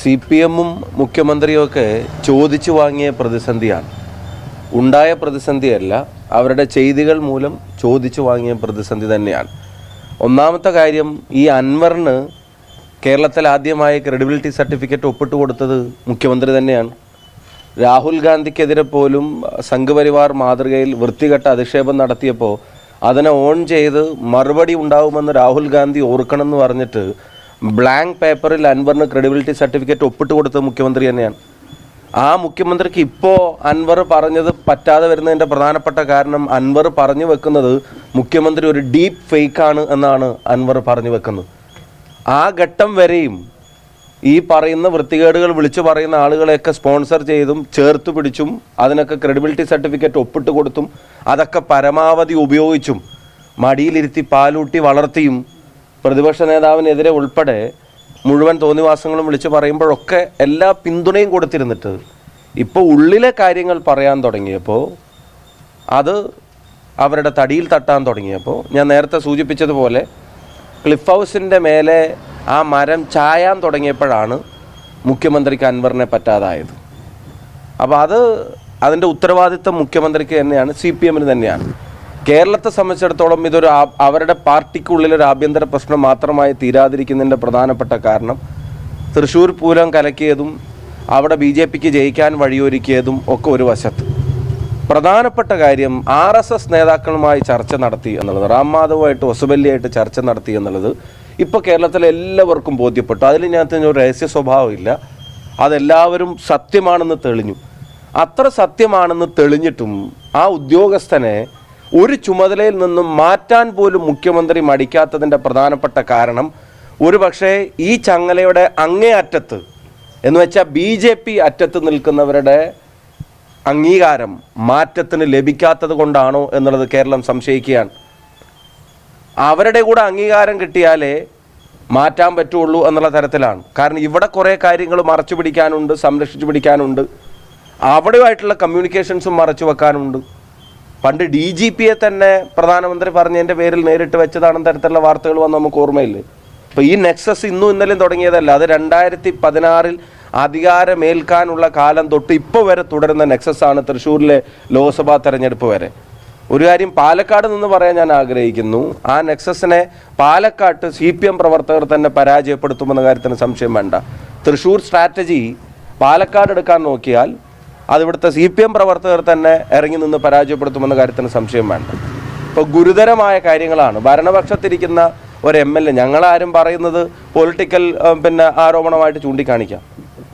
CPM-ഉം മുഖ്യമന്ത്രിയൊക്കെ ചോദിച്ചു വാങ്ങിയ പ്രതിസന്ധിയാണ്. ഉണ്ടായ പ്രതിസന്ധിയല്ല, അവരുടെ ചെയ്തികൾ മൂലം ചോദിച്ചു വാങ്ങിയ പ്രതിസന്ധി തന്നെയാണ്. ഒന്നാമത്തെ കാര്യം, ഈ അൻവറിന് കേരളത്തിൽ ആദ്യമായി ക്രെഡിബിലിറ്റി സർട്ടിഫിക്കറ്റ് ഒപ്പിട്ട് കൊടുത്തത് മുഖ്യമന്ത്രി തന്നെയാണ്. രാഹുൽ ഗാന്ധിക്കെതിരെ പോലും സംഘപരിവാർ മാതൃകയിൽ വൃത്തികെട്ട അധിക്ഷേപം നടത്തിയപ്പോൾ അതിനെ ഓൺ ചെയ്ത് മറുപടി ഉണ്ടാവുമെന്ന് രാഹുൽ ഗാന്ധി ഓർക്കണമെന്ന് പറഞ്ഞിട്ട് ബ്ലാങ്ക് പേപ്പറിൽ അൻവറിന് ക്രെഡിബിലിറ്റി സർട്ടിഫിക്കറ്റ് ഒപ്പിട്ട് കൊടുത്തത് മുഖ്യമന്ത്രി തന്നെയാണ്. ആ മുഖ്യമന്ത്രിക്ക് ഇപ്പോൾ അൻവർ പറഞ്ഞത് പറ്റാതെ വരുന്നതിൻ്റെ പ്രധാനപ്പെട്ട കാരണം അൻവർ പറഞ്ഞു വെക്കുന്നത് മുഖ്യമന്ത്രി ഒരു ഡീപ്പ് ഫേക്കാണ് എന്നാണ് അൻവർ പറഞ്ഞു വെക്കുന്നത്. ആ ഘട്ടം വരെയും ഈ പറയുന്ന വൃത്തികേടുകൾ വിളിച്ചു പറയുന്ന ആളുകളെയൊക്കെ സ്പോൺസർ ചെയ്തും ചേർത്ത് പിടിച്ചും അതിനൊക്കെ ക്രെഡിബിലിറ്റി സർട്ടിഫിക്കറ്റ് ഒപ്പിട്ട് കൊടുത്തും അതൊക്കെ പരമാവധി ഉപയോഗിച്ചും മടിയിലിരുത്തി പാലൂട്ടി വളർത്തിയും പ്രതിപക്ഷ നേതാവിനെതിരെ ഉൾപ്പെടെ മുഴുവൻ തോന്നിവാസങ്ങളും വിളിച്ചു പറയുമ്പോഴൊക്കെ എല്ലാ പിന്തുണയും കൊടുത്തിരുന്നിട്ട് ഇപ്പോൾ ഉള്ളിലെ കാര്യങ്ങൾ പറയാൻ തുടങ്ങിയപ്പോൾ അത് അവരുടെ തടിയിൽ തട്ടാൻ തുടങ്ങിയപ്പോൾ ഞാൻ നേരത്തെ സൂചിപ്പിച്ചതുപോലെ ക്ലിഫ് ഹൗസിൻ്റെ മേലെ ആ മരം ചായാൻ തുടങ്ങിയപ്പോഴാണ് മുഖ്യമന്ത്രിക്ക് അൻവറിനെ പറ്റാതായത്. അപ്പോൾ അതിൻ്റെ ഉത്തരവാദിത്വം മുഖ്യമന്ത്രിക്ക് തന്നെയാണ്, CPM-ന് തന്നെയാണ്. കേരളത്തെ സംബന്ധിച്ചിടത്തോളം ഇതൊരു അവരുടെ പാർട്ടിക്കുള്ളിലൊരു ആഭ്യന്തര പ്രശ്നം മാത്രമായി തീരാതിരിക്കുന്നതിൻ്റെ പ്രധാനപ്പെട്ട കാരണം തൃശ്ശൂർ പൂരം കലക്കിയതും അവിടെ BJPക്ക് ജയിക്കാൻ വഴിയൊരുക്കിയതും ഒക്കെ ഒരു വശത്ത്. പ്രധാനപ്പെട്ട കാര്യം RSS നേതാക്കളുമായി ചർച്ച നടത്തി എന്നുള്ളത്, റാം മാധവുമായിട്ട് വസുബല്ലിയായിട്ട് ചർച്ച നടത്തി എന്നുള്ളത് ഇപ്പോൾ കേരളത്തിലെ എല്ലാവർക്കും ബോധ്യപ്പെട്ടു. അതിൽ ഇതിനകത്ത് ഒരു രഹസ്യ സ്വഭാവമില്ല, അതെല്ലാവരും സത്യമാണെന്ന് തെളിഞ്ഞു. അത്ര സത്യമാണെന്ന് തെളിഞ്ഞിട്ടും ആ ഉദ്യോഗസ്ഥനെ ഒരു ചുമതലയിൽ നിന്നും മാറ്റാൻ പോലും മുഖ്യമന്ത്രി മടിക്കാത്തതിൻ്റെ പ്രധാനപ്പെട്ട കാരണം ഒരു പക്ഷേ ഈ ചങ്ങലയുടെ അങ്ങേ അറ്റത്ത് എന്ന് വെച്ചാൽ BJP അറ്റത്ത് നിൽക്കുന്നവരുടെ അംഗീകാരം മാറ്റത്തിന് ലഭിക്കാത്തത് കൊണ്ടാണോ എന്നുള്ളത് കേരളം സംശയിക്കുകയാണ്. അവരുടെ കൂടെ അംഗീകാരം കിട്ടിയാലേ മാറ്റാൻ പറ്റുള്ളൂ എന്നുള്ള തരത്തിലാണ്. കാരണം ഇവിടെ കുറേ കാര്യങ്ങൾ മറച്ചു പിടിക്കാനുണ്ട്, സംരക്ഷിച്ചു പിടിക്കാനുണ്ട്, അവിടെയായിട്ടുള്ള കമ്മ്യൂണിക്കേഷൻസും മറച്ചു വെക്കാനുണ്ട്. പണ്ട് DGPയെ തന്നെ പ്രധാനമന്ത്രി പറഞ്ഞതിൻ്റെ പേരിൽ നേരിട്ട് വെച്ചതാണെന്ന തരത്തിലുള്ള വാർത്തകൾ വന്ന് നമുക്ക് ഓർമ്മയില്ലേ. അപ്പോൾ ഈ നെക്സസ് ഇന്നും ഇന്നലെയും തുടങ്ങിയതല്ല, അത് 2016 അധികാരമേൽക്കാനുള്ള കാലം തൊട്ട് ഇപ്പോൾ വരെ തുടരുന്ന നെക്സസ്സാണ് തൃശ്ശൂരിലെ ലോക്സഭാ തെരഞ്ഞെടുപ്പ് വരെ. ഒരു കാര്യം പാലക്കാട് നിന്ന് പറയാൻ ഞാൻ ആഗ്രഹിക്കുന്നു, ആ നെക്സസിനെ പാലക്കാട്ട് CPM പ്രവർത്തകർ തന്നെ പരാജയപ്പെടുത്തുമെന്ന കാര്യത്തിന് സംശയം വേണ്ട. തൃശ്ശൂർ സ്ട്രാറ്റജി പാലക്കാട് എടുക്കാൻ നോക്കിയാൽ അതിവിടുത്തെ CPM പ്രവർത്തകർ തന്നെ ഇറങ്ങി നിന്ന് പരാജയപ്പെടുത്തുമെന്ന കാര്യത്തിന് സംശയം വേണ്ട. ഇപ്പോൾ ഗുരുതരമായ കാര്യങ്ങളാണ്. ഭരണപക്ഷത്തിരിക്കുന്ന ഒരു MLA, ഞങ്ങളാരും പറയുന്നത് പൊളിറ്റിക്കൽ ആരോപണമായിട്ട് ചൂണ്ടിക്കാണിക്കാം,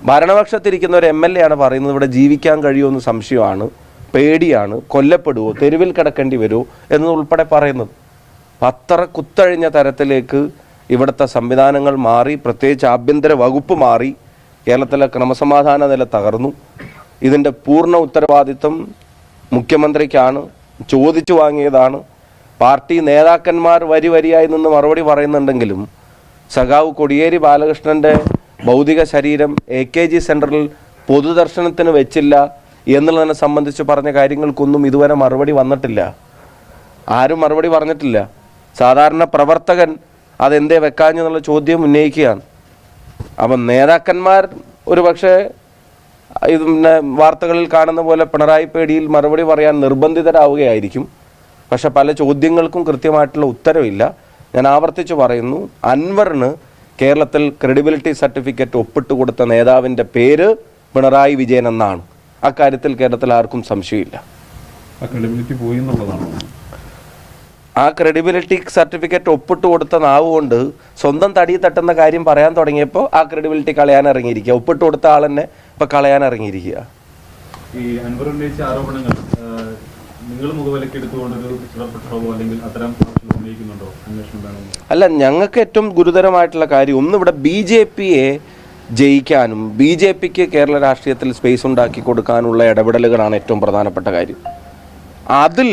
ഭരണപക്ഷത്തിരിക്കുന്ന ഒരു MLA ആണ് പറയുന്നത് ഇവിടെ ജീവിക്കാൻ കഴിയുമെന്ന് സംശയമാണ്, പേടിയാണ്, കൊല്ലപ്പെടുവോ, തെരുവിൽ കിടക്കേണ്ടി വരുമോ എന്നതുൾപ്പെടെ പറയുന്നത്. അത്ര കുത്തഴിഞ്ഞ തരത്തിലേക്ക് ഇവിടുത്തെ സംവിധാനങ്ങൾ മാറി, പ്രത്യേകിച്ച് ആഭ്യന്തര വകുപ്പ് മാറി, കേരളത്തിലെ ക്രമസമാധാന നില തകർന്നു. ഇതിൻ്റെ പൂർണ്ണ ഉത്തരവാദിത്വം മുഖ്യമന്ത്രിക്കാണ്, ചോദിച്ചു വാങ്ങിയതാണ്. പാർട്ടി നേതാക്കന്മാർ വരിയായി നിന്ന് മറുപടി പറയുന്നുണ്ടെങ്കിലും സഖാവ് കോടിയേരി ബാലകൃഷ്ണൻ്റെ ഭൗതിക ശരീരം AKG സെൻറ്ററിൽ പൊതുദർശനത്തിന് വെച്ചില്ല എന്നുള്ളതിനെ സംബന്ധിച്ച് പറഞ്ഞ കാര്യങ്ങൾക്കൊന്നും ഇതുവരെ മറുപടി വന്നിട്ടില്ല, ആരും മറുപടി പറഞ്ഞിട്ടില്ല. സാധാരണ പ്രവർത്തകൻ അതെന്തേ വെക്കാഞ്ഞെന്നുള്ള ചോദ്യം ഉന്നയിക്കുകയാണ്. അപ്പം നേതാക്കന്മാർ ഒരു പക്ഷേ ഇത് വാർത്തകളിൽ കാണുന്ന പോലെ പിണറായി പേടിയിൽ മറുപടി പറയാൻ നിർബന്ധിതരാവുകയായിരിക്കും. പക്ഷെ പല ചോദ്യങ്ങൾക്കും കൃത്യമായിട്ടുള്ള ഉത്തരവില്ല. ഞാൻ ആവർത്തിച്ച് പറയുന്നു, അൻവറിന് കേരളത്തിൽ ക്രെഡിബിലിറ്റി സർട്ടിഫിക്കറ്റ് ഒപ്പിട്ട് കൊടുത്ത നേതാവിൻ്റെ പേര് പിണറായി വിജയൻ എന്നാണ്. അക്കാര്യത്തിൽ കേരളത്തിൽ ആർക്കും സംശയമില്ല. ആ ക്രെഡിബിലിറ്റി സർട്ടിഫിക്കറ്റ് ഒപ്പിട്ട് കൊടുത്ത നാവുകൊണ്ട് സ്വന്തം തടി തട്ടുന്ന കാര്യം പറയാൻ തുടങ്ങിയപ്പോൾ ആ ക്രെഡിബിലിറ്റി കളയാൻ ഇറങ്ങിയിരിക്കുക, ഒപ്പിട്ട് കൊടുത്ത ആൾ തന്നെ ഇപ്പം കളയാൻ ഇറങ്ങിയിരിക്കുക. ഈ അൻവർ ഉന്നയിച്ച ആരോപണങ്ങൾ നിങ്ങൾ മുഖവിലക്കെടുത്തുകൊണ്ടൊരു അല്ലെങ്കിൽ അത്തരം ഉന്നയിക്കുന്നുണ്ടോ? അന്വേഷണം വേണം? അല്ല, ഞങ്ങൾക്ക് ഏറ്റവും ഗുരുതരമായിട്ടുള്ള കാര്യം ഒന്ന്, ഇവിടെ BJPയെ ജയിക്കാനും BJPക്ക് കേരള രാഷ്ട്രീയത്തിൽ സ്പേസ് ഉണ്ടാക്കി കൊടുക്കാനുള്ള ഇടപെടലുകളാണ് ഏറ്റവും പ്രധാനപ്പെട്ട കാര്യം. അതിൽ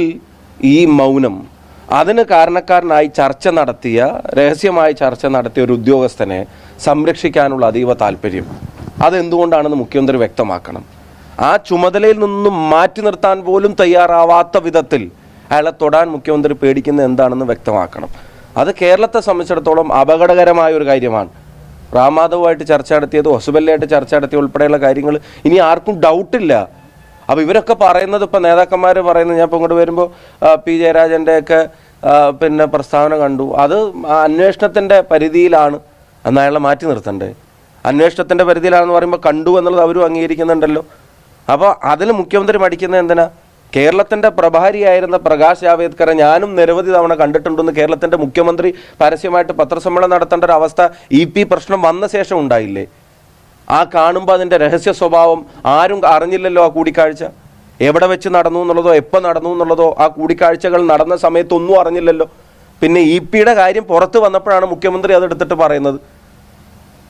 ഈ മൗനം, അതിന് കാരണക്കാരനായി രഹസ്യമായി ചർച്ച നടത്തിയ ഒരു ഉദ്യോഗസ്ഥനെ സംരക്ഷിക്കാനുള്ള അതീവ താല്പര്യം, അതെന്തുകൊണ്ടാണെന്ന് മുഖ്യമന്ത്രി വ്യക്തമാക്കണം. ആ ചുമതലയിൽ നിന്നും മാറ്റി നിർത്താൻ പോലും തയ്യാറാവാത്ത വിധത്തിൽ അയാളെ തൊടാൻ മുഖ്യമന്ത്രി പേടിക്കുന്നത് എന്താണെന്ന് വ്യക്തമാക്കണം. അത് കേരളത്തെ സംബന്ധിച്ചിടത്തോളം അപകടകരമായ ഒരു കാര്യമാണ്. റാം മാധവുമായിട്ട് ചർച്ച നടത്തിയത്, ഹൊസബല്ലയായിട്ട് ചർച്ച നടത്തിയ ഉൾപ്പെടെയുള്ള കാര്യങ്ങൾ ഇനി ആർക്കും ഡൗട്ടില്ല. അപ്പോൾ ഇവരൊക്കെ പറയുന്നത്, ഇപ്പോൾ നേതാക്കന്മാർ പറയുന്നത്, ഞാൻ ഇപ്പോൾ ഇങ്ങോട്ട് വരുമ്പോൾ പി ജയരാജൻ്റെയൊക്കെ പിന്നെ പ്രസ്താവന കണ്ടു, അത് അന്വേഷണത്തിൻ്റെ പരിധിയിലാണ് എന്ന് അയാളെ മാറ്റി നിർത്തണ്ടേ? അന്വേഷണത്തിൻ്റെ പരിധിയിലാണെന്ന് പറയുമ്പോൾ കണ്ടു എന്നുള്ളത് അവരും അംഗീകരിക്കുന്നുണ്ടല്ലോ. അപ്പോൾ അതിൽ മുഖ്യമന്ത്രി മടിക്കുന്നത് എന്തിനാ? കേരളത്തിൻ്റെ പ്രഭാരിയായിരുന്ന പ്രകാശ് ജാവേദ്കറെ ഞാനും നിരവധി തവണ കണ്ടിട്ടുണ്ടെന്ന് കേരളത്തിൻ്റെ മുഖ്യമന്ത്രി പരസ്യമായിട്ട് പത്രസമ്മേളനം നടത്തേണ്ട ഒരു അവസ്ഥ EP പ്രശ്നം വന്ന ശേഷം ഉണ്ടായില്ലേ? ആ കാണുമ്പോൾ അതിൻ്റെ രഹസ്യ സ്വഭാവം ആരും അറിഞ്ഞില്ലല്ലോ. ആ കൂടിക്കാഴ്ച എവിടെ വെച്ച് നടന്നു എന്നുള്ളതോ എപ്പോൾ നടന്നു എന്നുള്ളതോ ആ കൂടിക്കാഴ്ചകൾ നടന്ന സമയത്തൊന്നും അറിഞ്ഞില്ലല്ലോ. പിന്നെ EP-യുടെ കാര്യം പുറത്ത് വന്നപ്പോഴാണ് മുഖ്യമന്ത്രി അതെടുത്തിട്ട് പറയുന്നത്.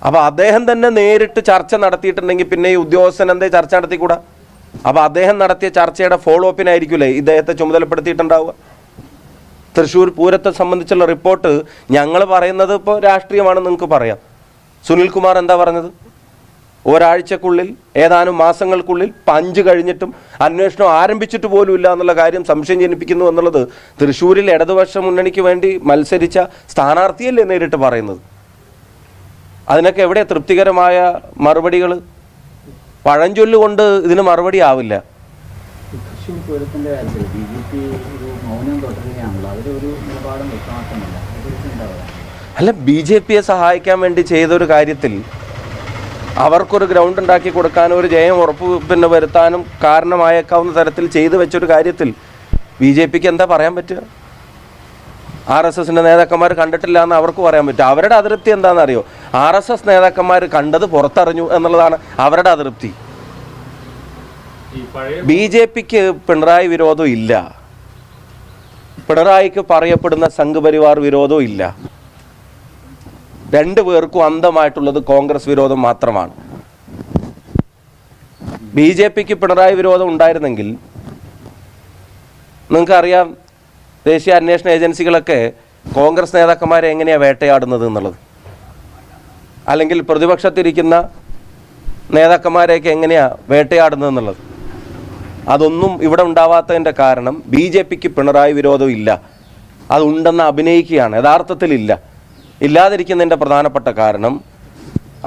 അപ്പോൾ അദ്ദേഹം തന്നെ നേരിട്ട് ചർച്ച നടത്തിയിട്ടുണ്ടെങ്കിൽ പിന്നെ ഈ ഉദ്യോഗസ്ഥൻ എന്തേ ചർച്ച നടത്തിക്കൂടാ? അപ്പോൾ അദ്ദേഹം നടത്തിയ ചർച്ചയുടെ ഫോളോ അപ്പിനായിരിക്കില്ലേ ഇദ്ദേഹത്തെ ചുമതലപ്പെടുത്തിയിട്ടുണ്ടാവുക? തൃശ്ശൂർ പൂരത്തെ സംബന്ധിച്ചുള്ള റിപ്പോർട്ട് ഞങ്ങൾ പറയുന്നത് ഇപ്പോൾ രാഷ്ട്രീയമാണെന്ന് നിങ്ങൾക്ക് പറയാം. സുനിൽകുമാർ എന്താ പറഞ്ഞത്? ഒരാഴ്ചക്കുള്ളിൽ, ഏതാനും മാസങ്ങൾക്കുള്ളിൽ, 5 കഴിഞ്ഞിട്ടും അന്വേഷണം ആരംഭിച്ചിട്ട് പോലും ഇല്ല എന്നുള്ള കാര്യം സംശയം ജനിപ്പിക്കുന്നു എന്നുള്ളത് തൃശ്ശൂരിൽ ഇടതുപക്ഷ മുന്നണിക്ക് വേണ്ടി മത്സരിച്ച സ്ഥാനാർത്ഥിയല്ലേ നേരിട്ട് പറയുന്നത്. അതിനൊക്കെ എവിടെ തൃപ്തികരമായ മറുപടികൾ? പഴഞ്ചൊല്ലുകൊണ്ട് ഇതിന് മറുപടി ആവില്ല. തൃശ്ശൂർ പൂരത്തിൻ്റെ കാര്യത്തിൽ BJP ഒരു മൗനം തുടരുകയാണല്ലോ, അവരൊരു നിലപാടും വ്യക്തമാക്കുന്നില്ല. അതിനെക്കുറിച്ച് എന്താ പറയുക? അല്ല, BJPയെ സഹായിക്കാൻ വേണ്ടി ചെയ്തൊരു കാര്യത്തിൽ അവർക്കൊരു ഗ്രൗണ്ട് ഉണ്ടാക്കി കൊടുക്കാനും ഒരു ജയം ഉറപ്പ് വരുത്താനും കാരണമായേക്കാവുന്ന തരത്തിൽ ചെയ്തു വെച്ചൊരു കാര്യത്തിൽ BJPക്ക് എന്താ പറയാൻ പറ്റുക? RSSൻ്റെ നേതാക്കന്മാർ കണ്ടിട്ടില്ല എന്ന് അവർക്ക് പറയാൻ പറ്റും. അവരുടെ അതൃപ്തി എന്താണെന്നറിയോ? RSS നേതാക്കന്മാർ കണ്ടത് പുറത്തറിഞ്ഞു എന്നുള്ളതാണ് അവരുടെ അതൃപ്തി. BJPക്ക് പിണറായി വിരോധം ഇല്ല, പിണറായിക്ക് പറയപ്പെടുന്ന സംഘപരിവാർ വിരോധവും ഇല്ല. രണ്ടു പേർക്കും അന്ധമായിട്ടുള്ളത് കോൺഗ്രസ് വിരോധം മാത്രമാണ്. BJPക്ക് പിണറായി വിരോധം ഉണ്ടായിരുന്നെങ്കിൽ നിങ്ങൾക്കറിയാം ദേശീയ അന്വേഷണ ഏജൻസികളൊക്കെ കോൺഗ്രസ് നേതാക്കന്മാരെ എങ്ങനെയാണ് വേട്ടയാടുന്നത് എന്നുള്ളത്, അല്ലെങ്കിൽ പ്രതിപക്ഷത്തിരിക്കുന്ന നേതാക്കന്മാരെയൊക്കെ എങ്ങനെയാണ് വേട്ടയാടുന്നത് എന്നുള്ളത്. അതൊന്നും ഇവിടെ ഉണ്ടാവാത്തതിൻ്റെ കാരണം BJPക്ക് പിണറായി വിരോധം ഇല്ല, അതുണ്ടെന്ന് അഭിനയിക്കുകയാണ്. യഥാർത്ഥത്തിലില്ല. ഇല്ലാതിരിക്കുന്നതിൻ്റെ പ്രധാനപ്പെട്ട കാരണം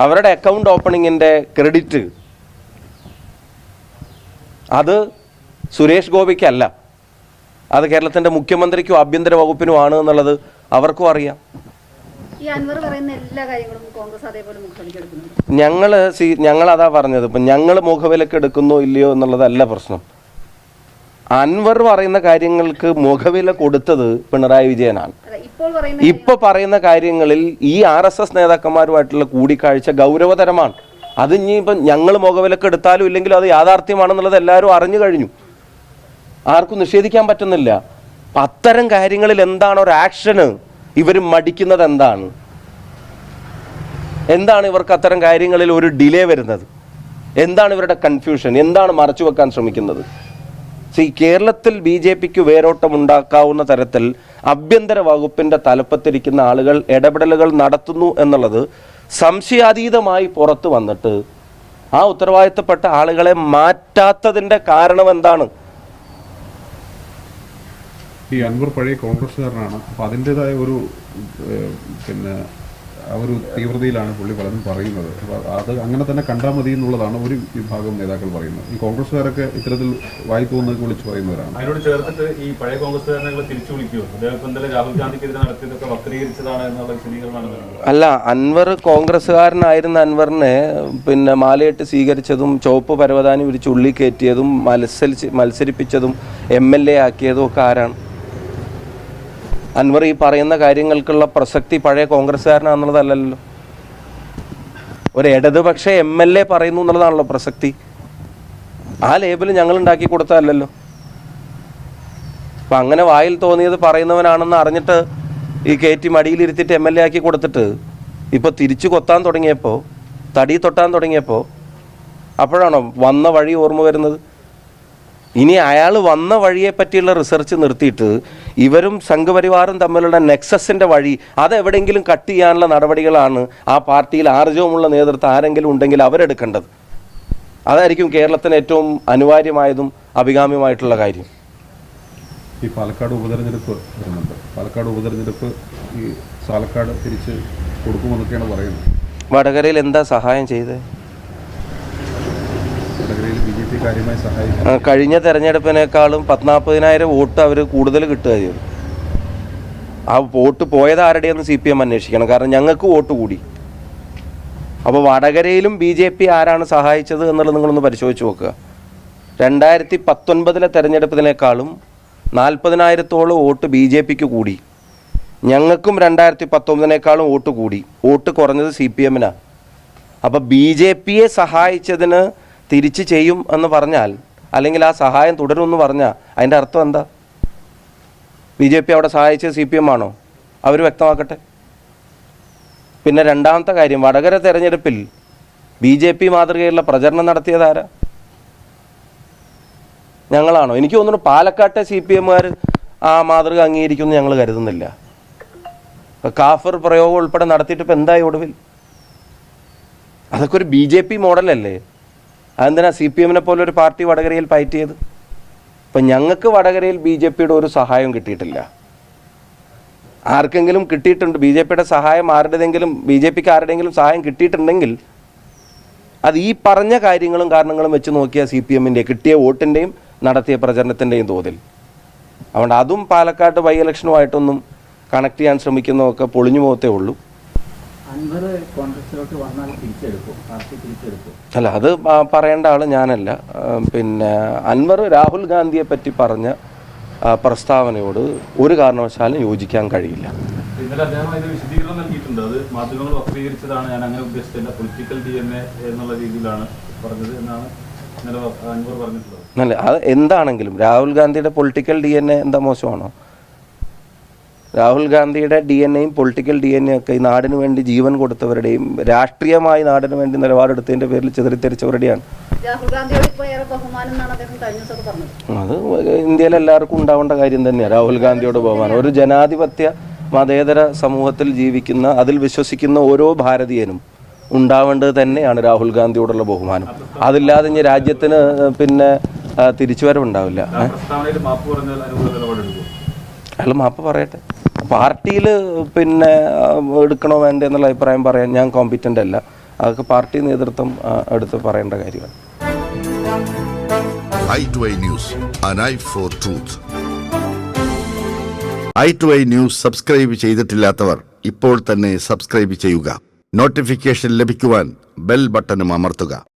അവരുടെ അക്കൗണ്ട് ഓപ്പണിങ്ങിൻ്റെ ക്രെഡിറ്റ് അത് സുരേഷ് ഗോപിക്കല്ല, അത് കേരളത്തിൻ്റെ മുഖ്യമന്ത്രിക്കും ആഭ്യന്തര വകുപ്പിനുമാണ് എന്നുള്ളത് അവർക്കും അറിയാം. ഈ അൻവർ പറയുന്ന എല്ലാ കാര്യങ്ങളും കോൺഗ്രസ് അതേപോലെ മുഖവിലക്കെടുക്കുന്നു. ഞങ്ങളതാ പറഞ്ഞത്. ഇപ്പം ഞങ്ങൾ മുഖവിലക്കെടുക്കുന്നോ ഇല്ലയോ എന്നുള്ളതല്ല പ്രശ്നം. അൻവർ പറയുന്ന കാര്യങ്ങൾക്ക് മുഖവില കൊടുത്തത് പിണറായി വിജയനാണ്. ഇപ്പോൾ പറയുന്ന കാര്യങ്ങളിൽ ഈ RSS നേതാക്കന്മാരുമായിട്ടുള്ള കൂടിക്കാഴ്ച ഗൗരവതരമാണ്. അത് ഇനിയിപ്പം ഞങ്ങൾ മുഖവിലക്കെടുത്താലും ഇല്ലെങ്കിലും അത് യാഥാർത്ഥ്യമാണെന്നുള്ളത് എല്ലാവരും അറിഞ്ഞു കഴിഞ്ഞു, ആർക്കും നിഷേധിക്കാൻ പറ്റുന്നില്ല. അത്തരം കാര്യങ്ങളിൽ എന്താണ് ഒരു ആക്ഷന് ഇവർ മടിക്കുന്നത്? എന്താണ് ഇവർക്ക് അത്തരം കാര്യങ്ങളിൽ ഒരു ഡിലേ വരുന്നത്? എന്താണ് ഇവരുടെ കൺഫ്യൂഷൻ? എന്താണ് മറച്ചു വെക്കാൻ ശ്രമിക്കുന്നത്? കേരളത്തിൽ BJPക്ക് വേരോട്ടം ഉണ്ടാക്കാവുന്ന തരത്തിൽ ആഭ്യന്തര വകുപ്പിൻ്റെ തലപ്പത്തിരിക്കുന്ന ആളുകൾ ഇടപെടലുകൾ നടത്തുന്നു എന്നുള്ളത് സംശയാതീതമായി പുറത്തു വന്നിട്ട് ആ ഉത്തരവാദിത്തപ്പെട്ട ആളുകളെ മാറ്റാത്തതിൻ്റെ കാരണം എന്താണ്? ഈ അൻവർ പഴയ കോൺഗ്രസ്സുകാരനാണ്. അപ്പോൾ അതിൻ്റെതായ ഒരു പിന്നെ ആ ഒരു തീവ്രതയിലാണ് പുള്ളി പലതും പറയുന്നത്. അപ്പോൾ അത് അങ്ങനെ തന്നെ കണ്ടാൽ മതി എന്നുള്ളതാണ് ഒരു വിഭാഗം നേതാക്കൾ പറയുന്നത്. ഈ കോൺഗ്രസ്സുകാരൊക്കെ ഇത്തരത്തിൽ വായി തോന്നുന്നതൊക്കെ വിളിച്ച് പറയുന്നവരാണ്. അതിനോട് ചേർത്തിട്ട് ഈ പഴയ കോൺഗ്രസ്സുകാരനെ തിരിച്ചു വിളിക്കുമോ? അദ്ദേഹം ഇന്നലെ രാഹുൽ ഗാന്ധിക്കെതിരെ നടത്തിയതൊക്കെ വക്രീകരിച്ചതാണ് എന്നുള്ള വിശദീകരണമാണ്. അല്ല, അൻവർ കോൺഗ്രസ്സുകാരനായിരുന്ന അൻവറിനെ പിന്നെ മാലയിട്ട് സ്വീകരിച്ചതും ചുവപ്പ് പരവതാനി വിരിച്ച് ഉള്ളി കയറ്റിയതും മത്സരിപ്പിച്ചതും MLA ആക്കിയതും ഒക്കെ ആരാണ്? അൻവർ ഈ പറയുന്ന കാര്യങ്ങൾക്കുള്ള പ്രസക്തി പഴയ കോൺഗ്രസ്സുകാരനാണെന്നുള്ളതല്ലല്ലോ. ഒരു ഇടതുപക്ഷ MLA പറയുന്നു എന്നുള്ളതാണല്ലോ പ്രസക്തി. ആ ലേബൽ ഞങ്ങൾ ഉണ്ടാക്കി കൊടുത്തതല്ലല്ലോ. അപ്പം അങ്ങനെ വായിൽ തോന്നിയത് പറയുന്നവനാണെന്ന് അറിഞ്ഞിട്ട് ഈ കയറ്റി മടിയിലിരുത്തിയിട്ട് MLA ആക്കി കൊടുത്തിട്ട് ഇപ്പോൾ തിരിച്ചു കൊത്താൻ തുടങ്ങിയപ്പോൾ, തടി തൊട്ടാൻ തുടങ്ങിയപ്പോൾ അപ്പോഴാണോ വന്ന വഴി ഓർമ്മ വരുന്നത്? ഇനി അയാൾ വന്ന വഴിയെ പറ്റിയുള്ള റിസർച്ച് നിർത്തിയിട്ട് ഇവരും സംഘപരിവാറും തമ്മിലുള്ള നെക്സസിൻ്റെ വഴി അതെവിടെയെങ്കിലും കട്ട് ചെയ്യാനുള്ള നടപടികളാണ് ആ പാർട്ടിയിൽ ആർജവമുള്ള നേതൃത്വം ആരെങ്കിലും ഉണ്ടെങ്കിൽ അവരെടുക്കേണ്ടത്. അതായിരിക്കും കേരളത്തിന് ഏറ്റവും അനിവാര്യമായതും അഭികാമ്യമായിട്ടുള്ള കാര്യം. ഈ പാലക്കാട് ഉപതെരഞ്ഞെടുപ്പ് വരുന്നുണ്ട്. പാലക്കാട് ഉപതെരഞ്ഞെടുപ്പ് ഈ പാലക്കാട് തിരിച്ച് കൊടുക്കുമെന്നൊക്കെയാണ് പറയുന്നത്. വടകരയിൽ എന്താ സഹായം ചെയ്തത്? വടകരയിൽ BJP കാര്യമായി സഹായിച്ചു. കഴിഞ്ഞ തെരഞ്ഞെടുപ്പിനേക്കാളും 40,000 വോട്ട് അവർ കൂടുതൽ കിട്ടുക ചെയ്തു. ആ വോട്ട് പോയത് ആരുടെയെന്ന് CPM അന്വേഷിക്കണം. കാരണം ഞങ്ങൾക്ക് വോട്ട് കൂടി. അപ്പോൾ വടകരയിലും BJP ആരാണ് സഹായിച്ചത് എന്നുള്ളത് നിങ്ങളൊന്ന് പരിശോധിച്ച് നോക്കുക. 2019 തെരഞ്ഞെടുപ്പിനേക്കാളും 40,000-ഓളം വോട്ട് BJPക്ക് കൂടി. ഞങ്ങൾക്കും 2019 വോട്ട് കൂടി. വോട്ട് കുറഞ്ഞത് CPM-നാണ്. അപ്പോൾ BJPയെ സഹായിച്ചതിന് തിരിച്ച് ചെയ്യും എന്ന് പറഞ്ഞാൽ, അല്ലെങ്കിൽ ആ സഹായം തുടരുമെന്ന് പറഞ്ഞാൽ അതിൻ്റെ അർത്ഥം എന്താ? BJP അവിടെ സഹായിച്ചത് CPM ആണോ? അവർ വ്യക്തമാക്കട്ടെ. പിന്നെ രണ്ടാമത്തെ കാര്യം, വടകര തെരഞ്ഞെടുപ്പിൽ BJP മാതൃകയുള്ള പ്രചരണം നടത്തിയതാരാ? ഞങ്ങളാണോ? എനിക്ക് തോന്നുന്നു പാലക്കാട്ടെ CPM-കാർ ആ മാതൃക അംഗീകരിക്കുമെന്ന് ഞങ്ങൾ കരുതുന്നില്ല. കാഫർ പ്രയോഗം ഉൾപ്പെടെ നടത്തിയിട്ട് ഇപ്പം എന്തായി ഒടുവിൽ? അതൊക്കെ ഒരു BJP മോഡലല്ലേ? അതെന്തിനാ CPM-നെ പോലെ ഒരു പാർട്ടി വടകരയിൽ ഫൈറ്റ് ചെയ്ത്? ഇപ്പം ഞങ്ങൾക്ക് വടകരയിൽ BJP-യുടെ ഒരു സഹായം കിട്ടിയിട്ടില്ല. ആർക്കെങ്കിലും കിട്ടിയിട്ടുണ്ട് BJP-യുടെ സഹായം? ആരുടേതെങ്കിലും BJP-ക്ക് ആരുടെയെങ്കിലും സഹായം കിട്ടിയിട്ടുണ്ടെങ്കിൽ അത് ഈ പറഞ്ഞ കാര്യങ്ങളും കാരണങ്ങളും വെച്ച് നോക്കിയ CPM-ൻ്റെ കിട്ടിയ വോട്ടിൻ്റെയും നടത്തിയ പ്രചരണത്തിൻ്റെയും തോതിൽ. അതുകൊണ്ട് അതും പാലക്കാട്ട് ബൈ ഇലക്ഷനുമായിട്ടൊന്നും കണക്ട് ചെയ്യാൻ ശ്രമിക്കുന്നതൊക്കെ പൊളിഞ്ഞു പോകത്തേ ഉള്ളൂ. അൻവർ കോൺഗ്രസിലോട്ട് വന്നാൽ തിരിച്ചെടുക്കും, പാർട്ടി തിരിച്ചെടുക്കും. അല്ല, അത് പറയേണ്ട ആൾ ഞാനല്ല. പിന്നെ അൻവർ രാഹുൽ ഗാന്ധിയെ പറ്റി പറഞ്ഞ പ്രസ്താവനയോട് ഒരു കാരണവശാലും യോജിക്കാൻ കഴിയില്ല. ഇന്നലെ അദ്ദേഹം അതിന് വിശദീകരണം നൽകിയിട്ടുണ്ട്. അത് മാധ്യമങ്ങൾ വക്രീകരിച്ചതാണ്, ഞാൻ അങ്ങനെ ഉദ്ദേശിച്ചില്ല, പൊളിറ്റിക്കൽ DNA എന്നുള്ള രീതിയിലാണ് പറഞ്ഞത് എന്നാണ് ഇന്നലെ അൻവർ പറഞ്ഞിട്ടുള്ളത്. അല്ല, അത് എന്താണെങ്കിലും രാഹുൽ ഗാന്ധിയുടെ പൊളിറ്റിക്കൽ DNA എന്താ മോശമാണോ? രാഹുൽ ഗാന്ധിയുടെ DNA-യും പൊളിറ്റിക്കൽ DNA ഒക്കെ ഈ നാടിനു വേണ്ടി ജീവൻ കൊടുത്തവരുടെയും രാഷ്ട്രീയമായി നാടിനു വേണ്ടി നിലപാടെടുത്തതിൻ്റെ പേരിൽ ചിതറിത്തെരിച്ചവരുടെയാണ്. രാഹുൽ ഗാന്ധിയോട് ഇപ്പോൾ ഏറെ ബഹുമാനം എന്നാണ് അദ്ദേഹം കഴിഞ്ഞ ദിവസം പറഞ്ഞത്. അത് ഇന്ത്യയിൽ എല്ലാവർക്കും ഉണ്ടാവേണ്ട കാര്യം തന്നെയാണ് രാഹുൽ ഗാന്ധിയോട് ബഹുമാനം. ഒരു ജനാധിപത്യ മതേതര സമൂഹത്തിൽ ജീവിക്കുന്ന, അതിൽ വിശ്വസിക്കുന്ന ഓരോ ഭാരതീയനും ഉണ്ടാവേണ്ടത് തന്നെയാണ് രാഹുൽ ഗാന്ധിയോടുള്ള ബഹുമാനം. അതില്ലാതെ ഇനി രാജ്യത്തിന് പിന്നെ തിരിച്ചുവരവുണ്ടാവില്ല. അയാൾ മാപ്പ് പറയട്ടെ. പാർട്ടിയിൽ പിന്നെ എടുക്കണോ വേണ്ടേ എന്നുള്ള അഭിപ്രായം പറയാൻ ഞാൻ കോമ്പിറ്റൻ്റ് അല്ല. അതൊക്കെ പാർട്ടി നേതൃത്വം എടുത്ത് പറയേണ്ട കാര്യമാണ്. i2i News, an eye for truth. i2i News subscribe ചെയ്തിട്ടില്ലാത്തവർ ഇപ്പോൾ തന്നെ സബ്സ്ക്രൈബ് ചെയ്യുക. നോട്ടിഫിക്കേഷൻ ലഭിക്കുവാൻ ബെൽ ബട്ടണും അമർത്തുക.